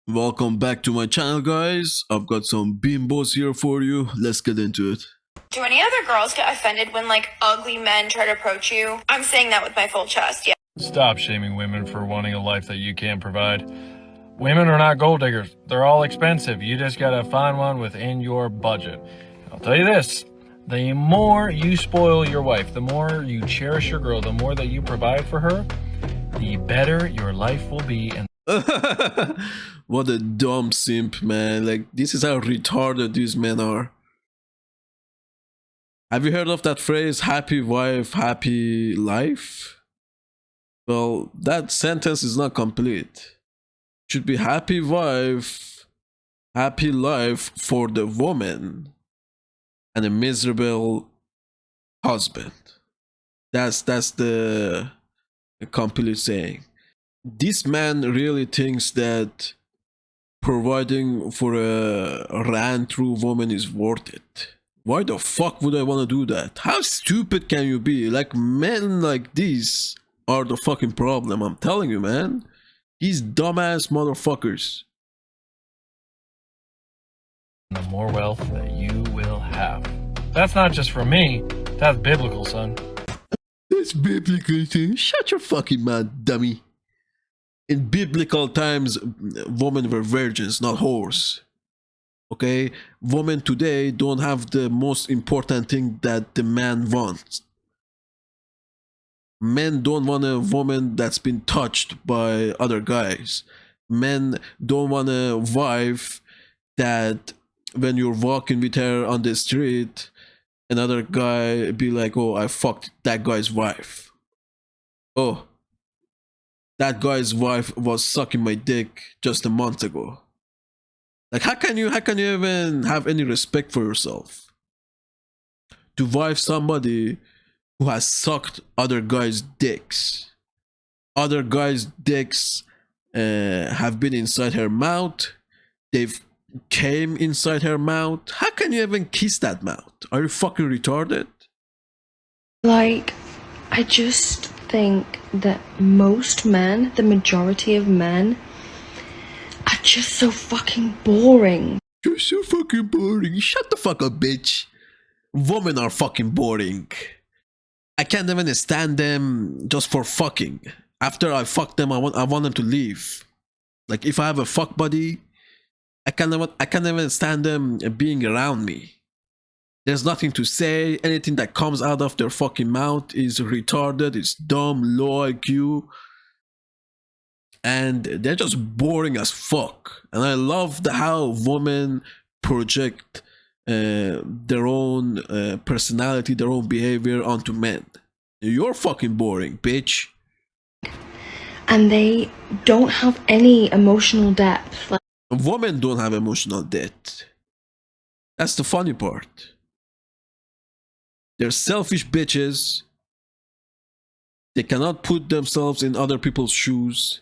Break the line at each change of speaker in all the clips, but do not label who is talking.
Welcome back to my channel, guys. I've got some bimbos here for you. Let's get into it.
Do any other girls get offended when, like, ugly men try to approach you? I'm saying that with my full chest, yeah.
Stop shaming women for wanting a life that you can't provide. Women are not gold diggers. They're all expensive. You just gotta find one within your budget. I'll tell you this, the more you spoil your wife, the more you cherish your girl, the more that you provide for her, the better your life will be. And
What a dumb simp, man. Like, this is how retarded these men are. Have you heard of that phrase, happy wife, happy life? Well, that sentence is not complete. It should be happy wife, happy life for the woman, and a miserable husband. That's the complete saying. This man really thinks that providing for a ran-through woman is worth it. Why the fuck would I want to do that? How stupid can you be? Like, men like these are the fucking problem. I'm telling you, man. These dumbass motherfuckers.
the more wealth that you will have. That's not just for me, that's biblical, son.
That's biblical, son. Shut your fucking mouth, dummy. In biblical times, women were virgins, not whores. Okay? Women today don't have the most important thing that the man wants. Men don't want a woman that's been touched by other guys. Men don't want a wife that when you're walking with her on the street, another guy be like, oh, I fucked that guy's wife. Oh, that guy's wife was sucking my dick just a month ago. Like, how can you even have any respect for yourself? To wife somebody who has sucked other guys' dicks. Other guys' dicks have been inside her mouth. They've came inside her mouth. How can you even kiss that mouth? Are you fucking retarded?
Like, I just think that most men, the majority of men, are just so fucking boring.
You're so fucking boring. Shut the fuck up, bitch. Women are fucking boring. I can't even stand them just for fucking. After I fuck them, I want them to leave. Like, if I have a fuck buddy, I can't even stand them being around me. There's nothing to say. Anything that comes out of their fucking mouth is retarded, it's dumb, low IQ. And they're just boring as fuck. And I love how women project their own personality, their own behavior onto men. You're fucking boring, bitch.
And they don't have any emotional depth. Like,
Women don't have emotional depth. That's the funny part. They're selfish bitches. They cannot put themselves in other people's shoes.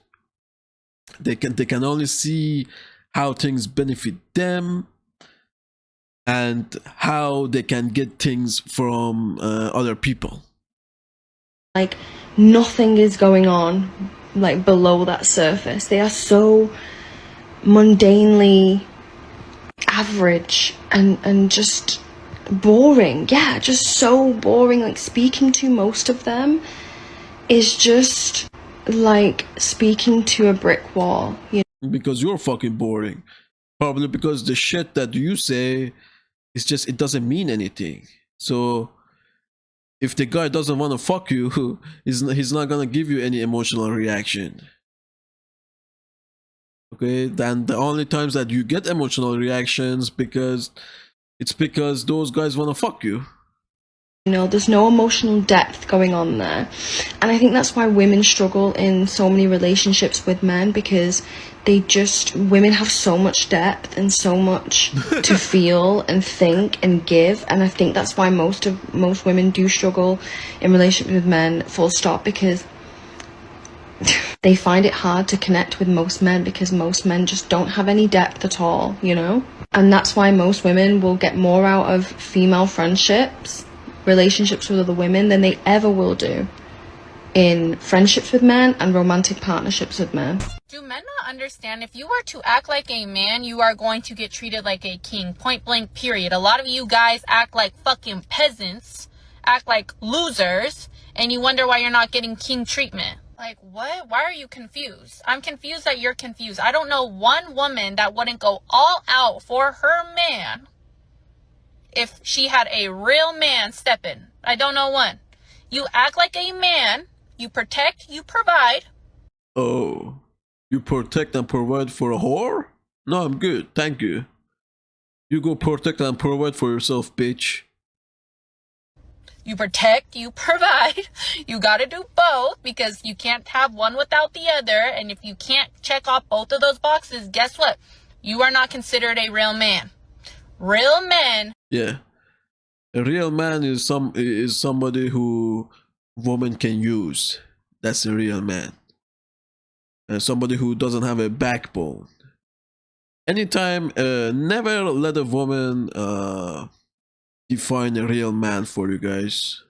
They can only see how things benefit them and how they can get things from other people.
like nothing is going on, like, below that surface. They are so mundanely average and just boring. Yeah, just so boring. Like, speaking to most of them is just like speaking to a brick wall, you know?
Because you're fucking boring. Probably because the shit that you say is just, it doesn't mean anything. So if the guy doesn't want to fuck you, he's not gonna give you any emotional reaction. Okay, then the only times that you get emotional reactions because those guys want to fuck you.
You know, there's no emotional depth going on there. And I think that's why women struggle in so many relationships with men, because women have so much depth and so much to feel and think and give. And I think that's why most women do struggle in relationships with men, full stop, because they find it hard to connect with most men, because most men just don't have any depth at all, you know? And that's why most women will get more out of female friendships, relationships with other women, than they ever will do in friendships with men and romantic partnerships with men.
Do men not understand, if you were to act like a man, you are going to get treated like a king. Point blank, period. A lot of you guys act like fucking peasants, act like losers, and you wonder why you're not getting king treatment. Like, what? Why are you confused? I'm confused that you're confused. I don't know one woman that wouldn't go all out for her man if she had a real man step in. I don't know one. You act like a man. You protect, you provide.
Oh, you protect and provide for a whore? No, I'm good, thank you. You go protect and provide for yourself, bitch.
You protect, you provide. You gotta do both because you can't have one without the other. And if you can't check off both of those boxes, guess what? You are not considered a real man. Real men.
Yeah. A real man is somebody who woman can use. That's a real man. And somebody who doesn't have a backbone. Anytime, never let a woman define a real man for you guys.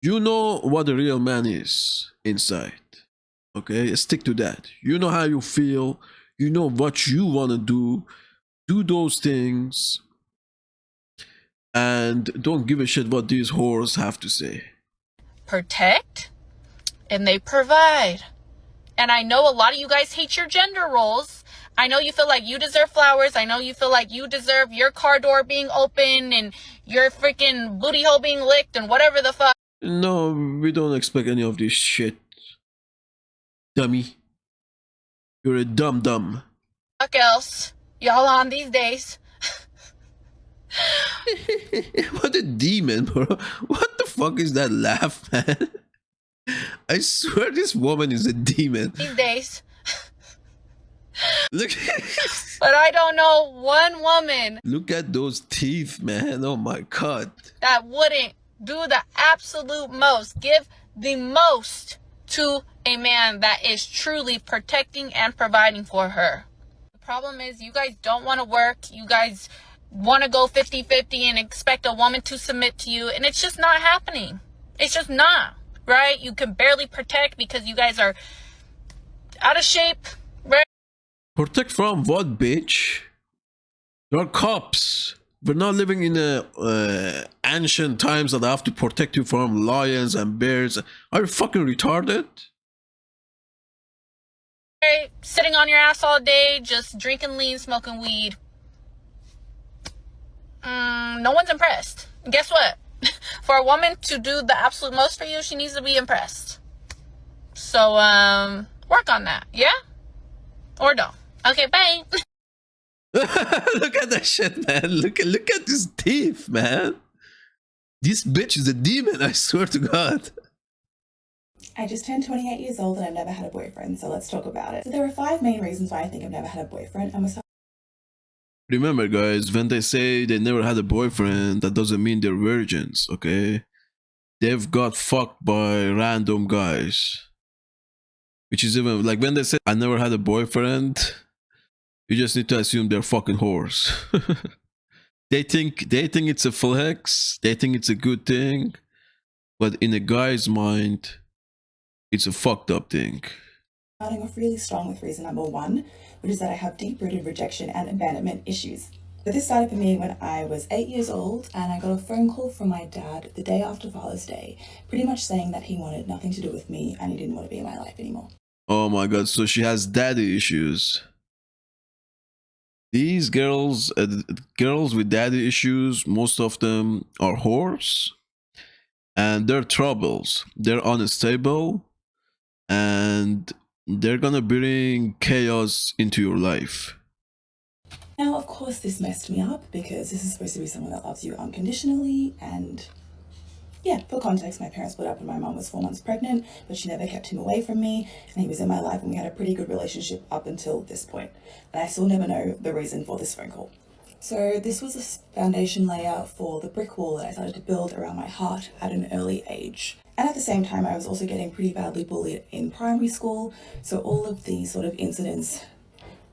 You know what a real man is inside. Okay, stick to that. You know how you feel. You know what you want to do. Do those things. And don't give a shit what these whores have to say.
Protect and they provide. And I know a lot of you guys hate your gender roles. I know you feel like you deserve flowers. I know you feel like you deserve your car door being open and your freaking booty hole being licked and whatever the fuck.
No, we don't expect any of this shit. Dummy. You're a dumb.
Fuck else y'all on these days.
What a demon, bro. What the fuck is that laugh, man? I swear this woman is a demon.
These days.
Look.
But I don't know one woman.
Look at those teeth, man. Oh my god.
That wouldn't do the absolute most. Give the most to a man that is truly protecting and providing for her. The problem is you guys don't want to work. You guys want to go 50-50 and expect a woman to submit to you. And it's just not happening. It's just not. Right? You can barely protect because you guys are out of shape. Right?
Protect from what, bitch? You're cops. We're not living in ancient times that I have to protect you from lions and bears. Are you fucking retarded?
Right? Sitting on your ass all day, just drinking lean, smoking weed. No one's impressed. Guess what? For a woman to do the absolute most for you, she needs to be impressed. So, work on that, yeah? Or don't. Okay, bye.
Look at that shit, man. Look at his teeth, man. This bitch is a demon, I swear to God.
I just turned 28 years old and I've never had a boyfriend, so let's talk about it. So there are 5 main reasons why I think I've never had a boyfriend, and we're
Remember, guys, when they say they never had a boyfriend, that doesn't mean they're virgins, okay? They've got fucked by random guys. Which is even, like, when they say, I never had a boyfriend, you just need to assume they're fucking whores. They think it's a flex, they think it's a good thing, but in a guy's mind, it's a fucked up thing.
starting off really strong with reason number 1, which is that I have deep-rooted rejection and abandonment issues. But this started for me when I was 8 years old and I got a phone call from my dad the day after Father's Day, pretty much saying that he wanted nothing to do with me and he didn't want to be in my life anymore.
Oh my god, so she has daddy issues. These girls, girls with daddy issues, most of them are whores. And they're troubles. They're unstable. And they're gonna bring chaos into your life.
Now, of course, this messed me up because this is supposed to be someone that loves you unconditionally, and yeah, for context, my parents split up when my mom was 4 months pregnant, but she never kept him away from me, and he was in my life and we had a pretty good relationship up until this point. And I still never know the reason for this phone call. So this was a foundation layer for the brick wall that I started to build around my heart at an early age. And at the same time, I was also getting pretty badly bullied in primary school, so all of these sort of incidents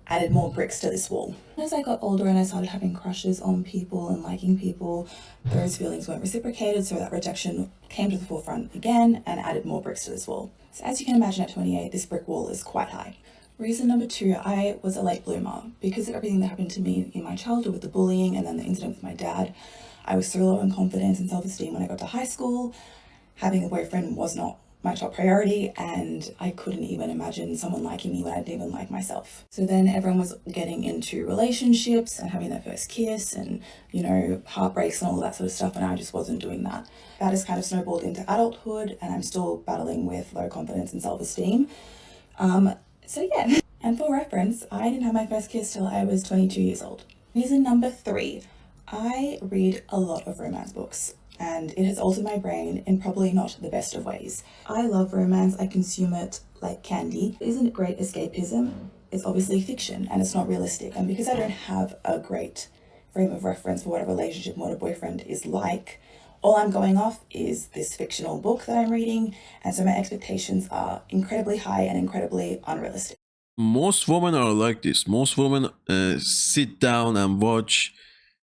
added more bricks to this wall. As I got older and I started having crushes on people and liking people, those feelings weren't reciprocated, so that rejection came to the forefront again and added more bricks to this wall. So as you can imagine, at 28, this brick wall is quite high. Reason number 2, I was a late bloomer. Because of everything that happened to me in my childhood with the bullying and then the incident with my dad, I was so low in confidence and self-esteem when I got to high school. Having a boyfriend was not my top priority, and I couldn't even imagine someone liking me when I didn't even like myself. So then everyone was getting into relationships and having their first kiss and, you know, heartbreaks and all that sort of stuff, and I just wasn't doing that. That has kind of snowballed into adulthood, and I'm still battling with low confidence and self-esteem. So yeah, and for reference, I didn't have my first kiss till I was 22 years old. Reason number 3, I read a lot of romance books, and it has altered my brain in probably not the best of ways. I love romance, I consume it like candy. Isn't it great escapism? It's obviously fiction and it's not realistic, and because I don't have a great frame of reference for what a relationship and what a boyfriend is like, all I'm going off is this fictional book that I'm reading, and so my expectations are incredibly high and incredibly unrealistic.
Most women are like this. Most women sit down and watch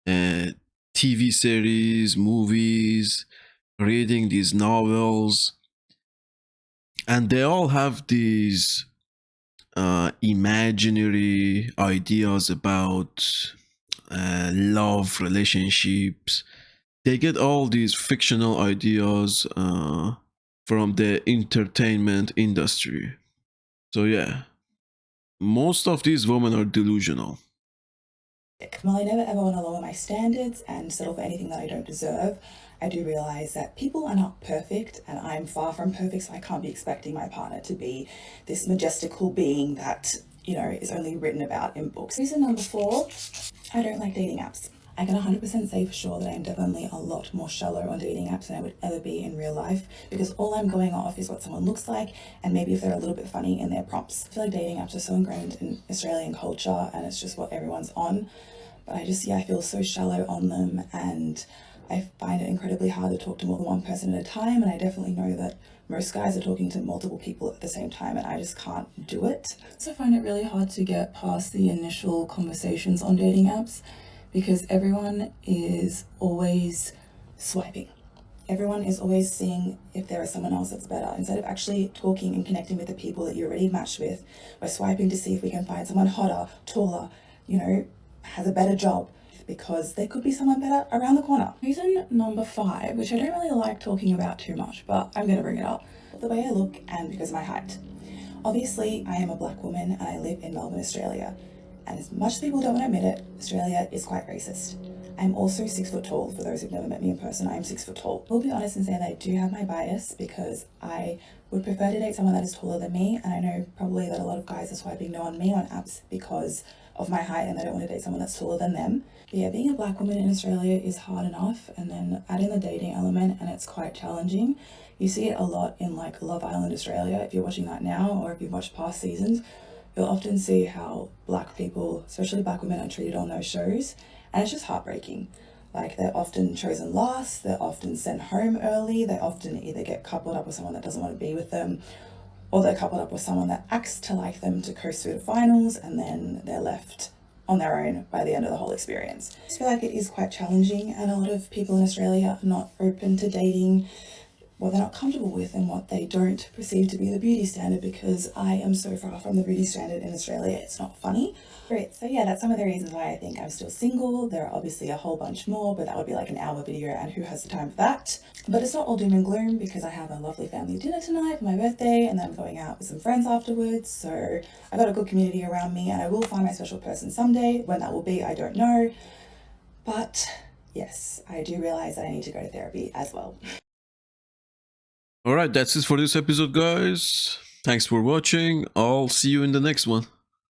TV series, movies, reading these novels, and they all have these imaginary ideas about love, relationships. They get all these fictional ideas from the entertainment industry. So yeah, most of these women are delusional.
While I never ever want to lower my standards and settle for anything that I don't deserve, I do realize that people are not perfect, and I'm far from perfect, so I can't be expecting my partner to be this majestical being that, you know, is only written about in books. Reason number 4, I don't like dating apps. I can 100% say for sure that I'm definitely a lot more shallow on dating apps than I would ever be in real life, because all I'm going off is what someone looks like and maybe if they're a little bit funny in their prompts. I feel like dating apps are so ingrained in Australian culture and it's just what everyone's on. But I feel so shallow on them, and I find it incredibly hard to talk to more than one person at a time, and I definitely know that most guys are talking to multiple people at the same time, and I just can't do it. I also find it really hard to get past the initial conversations on dating apps, because everyone is always swiping. Everyone is always seeing if there is someone else that's better. Instead of actually talking and connecting with the people that you're already matched with, we're swiping to see if we can find someone hotter, taller, you know, has a better job, because there could be someone better around the corner. Reason number 5, which I don't really like talking about too much, but I'm going to bring it up. The way I look and because of my height. Obviously, I am a black woman and I live in Melbourne, Australia. And as much as people don't want to admit it, Australia is quite racist. I'm also 6 foot tall. For those who've never met me in person, I am 6 foot tall. I'll be honest and say that I do have my bias, because I would prefer to date someone that is taller than me, and I know probably that a lot of guys are swiping no on me on apps because of my height and they don't want to date someone that's taller than them. But yeah, being a black woman in Australia is hard enough, and then add in the dating element and it's quite challenging. You see it a lot in like Love Island Australia, if you're watching that now, or if you've watched past seasons. You'll often see how black people, especially black women, are treated on those shows, and it's just heartbreaking. Like, they're often chosen last, they're often sent home early, they often either get coupled up with someone that doesn't want to be with them, or they're coupled up with someone that acts to like them to coast through the finals, and then they're left on their own by the end of the whole experience. I just feel like it is quite challenging, and a lot of people in Australia are not open to dating what they're not comfortable with and what they don't perceive to be the beauty standard, because I am so far from the beauty standard in Australia, it's not funny. Great, so yeah, that's some of the reasons why I think I'm still single. There are obviously a whole bunch more, but that would be like an hour video, and who has the time for that? But it's not all doom and gloom, because I have a lovely family dinner tonight for my birthday, and then I'm going out with some friends afterwards, so I got a good community around me, and I will find my special person someday. When that will be, I don't know. But yes, I do realize that I need to go to therapy as well.
Alright, that's it for this episode, guys. Thanks for watching. I'll see you in the next one.